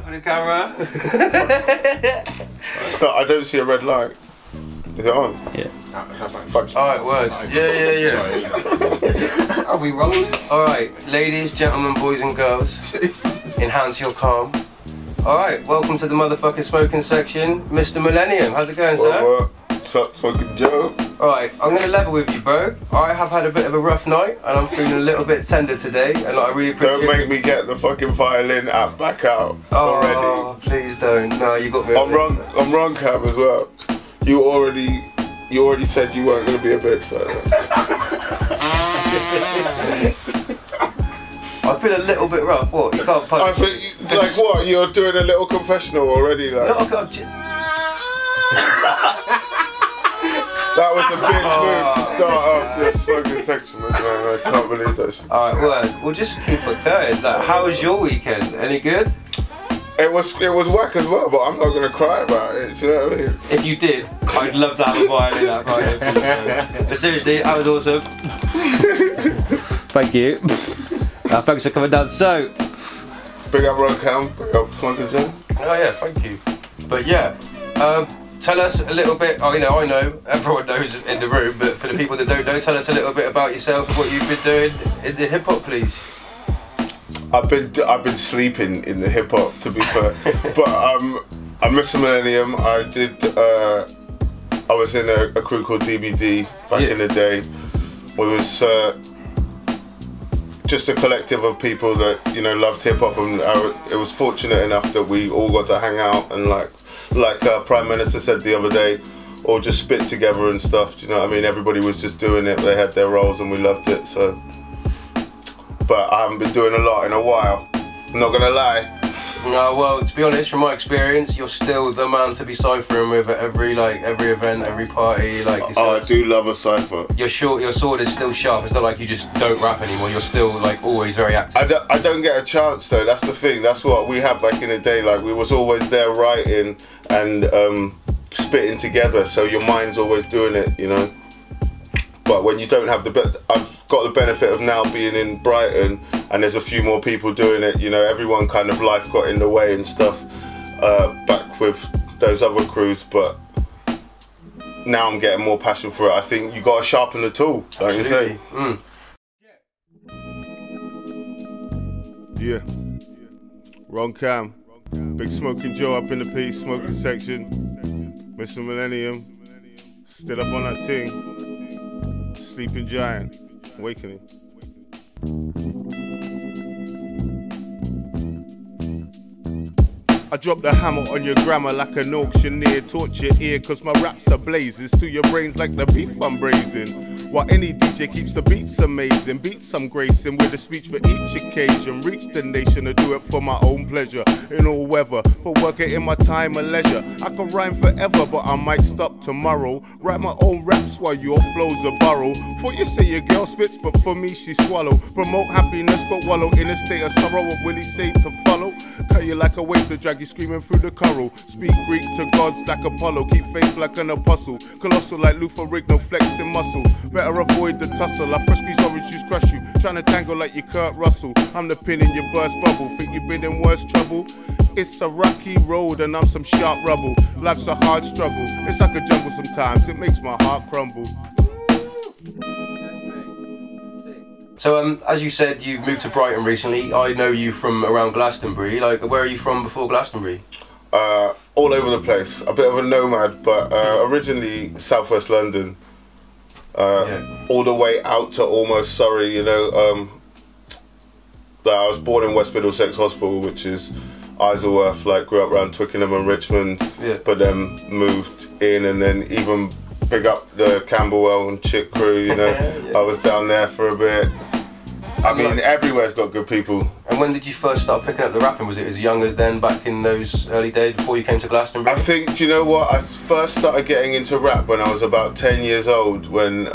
for the camera. I don't see a red light. Is it on? Yeah. Fuck. Alright, word. Yeah. Are we rolling? Alright, ladies, gentlemen, boys and girls, enhance your calm. Alright, welcome to the motherfucking smoking section. Mr. Millennium, how's it going, sir? What's up, fucking Joe? Alright, I'm gonna level with you, bro. I have had a bit of a rough night and I'm feeling a little bit tender today, and I really appreciate. Don't make me get the fucking violin back out already. Please don't. No, you got me. I'm Roncam as well. You already said you weren't gonna be a bit so. I feel a little bit rough. What? You can't punch. I think, like what? You're doing a little confessional already, like. No, I can't. That was the bitch move to start off your smoking section, man. I can't believe that shit. Alright, word. We'll just keep it going. Like, how was your weekend? Any good? It was whack as well, but I'm not gonna cry about it. Do you know what I mean? If you did, I'd love to have a violin out right here. But seriously, that was awesome. Thank you. Thanks for coming down. So, big up Roncam, big up TheSmokin'Section. Oh yeah, thank you. But yeah, tell us a little bit. Oh, you know, I know everyone knows in the room, but for the people that don't know, tell us a little bit about yourself and what you've been doing in the hip hop, please. I've been sleeping in the hip hop, to be fair, but I miss Millennium. I was in a crew called DBD back in the day. We was just a collective of people that loved hip hop, and it was fortunate enough that we all got to hang out and like Prime Minister said the other day, all just spit together and stuff. Do you know what I mean? Everybody was just doing it. They had their roles and we loved it. So. But I haven't been doing a lot in a while. I'm not gonna lie. No, well, to be honest, from my experience, you're still the man to be ciphering with at every event, every party. Like, oh, I do love a cipher. Your sword is still sharp. It's not like you just don't rap anymore. You're still like always very active. I don't get a chance though. That's the thing. That's what we had back in the day. Like, we was always there writing and spitting together. So your mind's always doing it, you know. But when you don't have I've got the benefit of now being in Brighton, and there's a few more people doing it. You know, everyone kind of life got in the way and stuff back with those other crews. But now I'm getting more passion for it. I think you got to sharpen the tool, don't you say? Mm. Yeah. Roncam, BigSmokin'Joe up in the piece, smoking section. Mr. Millennium, still up on that thing. Sleeping giant, awakening. I drop the hammer on your grammar like an auctioneer. Torch your ear cause my raps are blazes to your brains like the beef I'm braising. While any DJ keeps the beats amazing, beats I'm gracing with a speech for each occasion. Reach the nation to do it for my own pleasure, in all weather, for working in my time and leisure. I can rhyme forever, but I might stop tomorrow. Write my own raps while your flows are borrow. For you say your girl spits, but for me she swallow. Promote happiness, but wallow in a state of sorrow. What will he say to follow? Cut you like a wave to drag you screaming through the coral. Speak Greek to gods like Apollo. Keep faith like an apostle. Colossal like Luther Rigno, flexing muscle. Better avoid the tussle. I fresh squeeze orange juice crush you. Trying to tangle like you Kurt Russell. I'm the pin in your burst bubble. Think you've been in worse trouble? It's a rocky road and I'm some sharp rubble. Life's a hard struggle. It's like a jungle sometimes. It makes my heart crumble. So, as you said, you've moved to Brighton recently. I know you from around Glastonbury. Like, where are you from before Glastonbury? All over the place. A bit of a nomad, but originally Southwest London. All the way out to almost Surrey, you know. I was born in West Middlesex Hospital, which is Isleworth. Like, grew up around Twickenham and Richmond, but then moved in, and then even big up the Camberwell and Chick crew, you know. I was down there for a bit. I mean, everywhere's got good people. And when did you first start picking up the rapping? Was it as young as then, back in those early days before you came to Glastonbury? I think, do you know what? I first started getting into rap when I was about 10 years old, when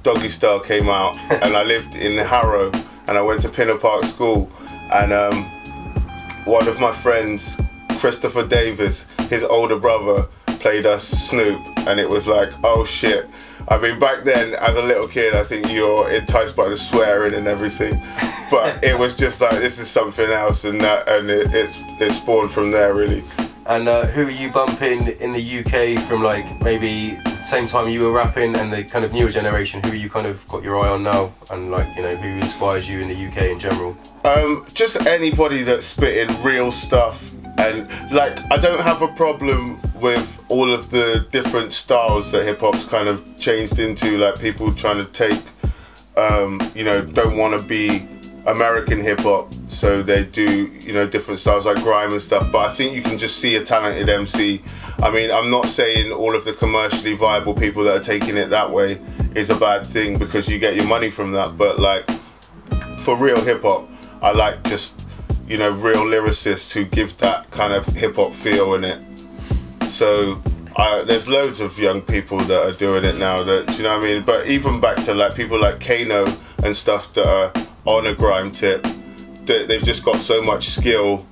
Doggy Style came out, and I lived in Harrow, and I went to Pinner Park School, and one of my friends, Christopher Davis, his older brother, played us Snoop. and it was like, oh shit. I mean, back then, as a little kid, I think you're enticed by the swearing and everything, but it was just like, this is something else, and it spawned from there, really. And who are you bumping in the UK from, like, maybe same time you were rapping and the kind of newer generation? Who you kind of got your eye on now, and, like, you know, who inspires you in the UK in general? Just anybody that's spitting real stuff, and like, I don't have a problem with all of the different styles that hip hop's kind of changed into, like people trying to take, you know, don't want to be American hip hop, so they do, you know, different styles like grime and stuff. But I think you can just see a talented MC. I mean, I'm not saying all of the commercially viable people that are taking it that way is a bad thing, because you get your money from that. But like, for real hip hop, I like just, you know, real lyricists who give that kind of hip hop feel in it. So there's loads of young people that are doing it now, that, you know what I mean? But even back to like people like Kano and stuff that are on a grime tip, that they've just got so much skill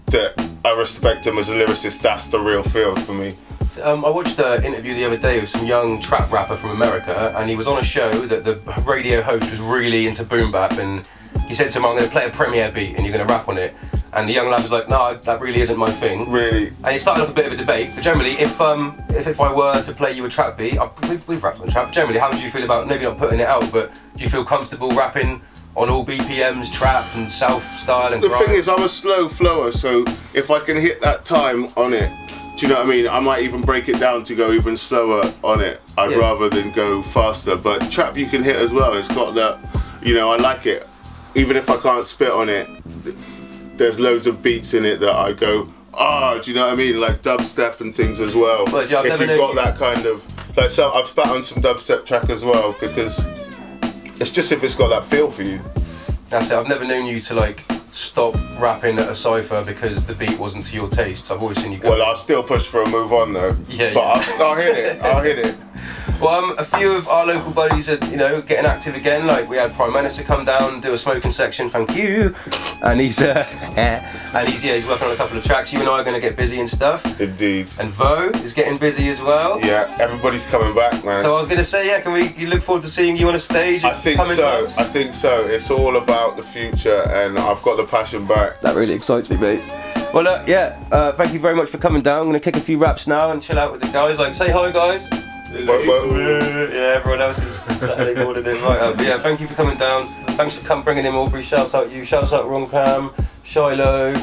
that I respect them as a lyricist. That's the real field for me. I watched an interview the other day with some young trap rapper from America, and he was on a show that the radio host was really into boom bap, and he said to him, I'm going to play a Premiere beat and you're going to rap on it. And the young lad was like, no, that really isn't my thing. Really? And it started off a bit of a debate, but generally, if I were to play you a trap beat, we've rapped on trap, generally, how do you feel about, maybe not putting it out, but do you feel comfortable rapping on all BPMs, trap and south style and The grime? thing is, I'm a slow flower, so if I can hit that time on it, do you know what I mean? I might even break it down to go even slower on it. I'd rather than go faster. But trap you can hit as well. It's got that, you know, I like it. Even if I can't spit on it, there's loads of beats in it that I go, ah, do you know what I mean? Like dubstep and things as well. But, yeah, if you've got that kind of, like, so I've spat on some dubstep track as well, because it's just if it's got that feel for you. That's it. I've never known you to like stop rapping at a cypher because the beat wasn't to your taste. I've always seen you go. Well, I'll still push for a move on though. Yeah, but yeah. I'll hit it. I'll hit it. Well, a few of our local buddies are, you know, getting active again. Like, we had Prime Minister come down and do a smoking section. Thank you. And he's he's working on a couple of tracks. You and I are going to get busy and stuff. Indeed. And Vo is getting busy as well. Yeah, everybody's coming back, man. So I was going to say, yeah, you look forward to seeing you on a stage? I think so. I think so. It's all about the future, and I've got the passion back. That really excites me, mate. Well, thank you very much for coming down. I'm going to kick a few raps now and chill out with the guys. Like, say hi, guys. Yeah, everyone else is Saturday morning in right up. But yeah, thank you for coming down. Thanks for bringing in Aubrey. Shouts out you. Shouts out Roncam, Shiloh.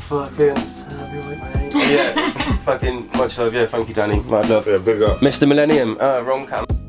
Fucking mate. Yeah, fucking much love. Yeah, thank you, Danny. Mad love. Yeah, big up. Mr. Millennium, Roncam.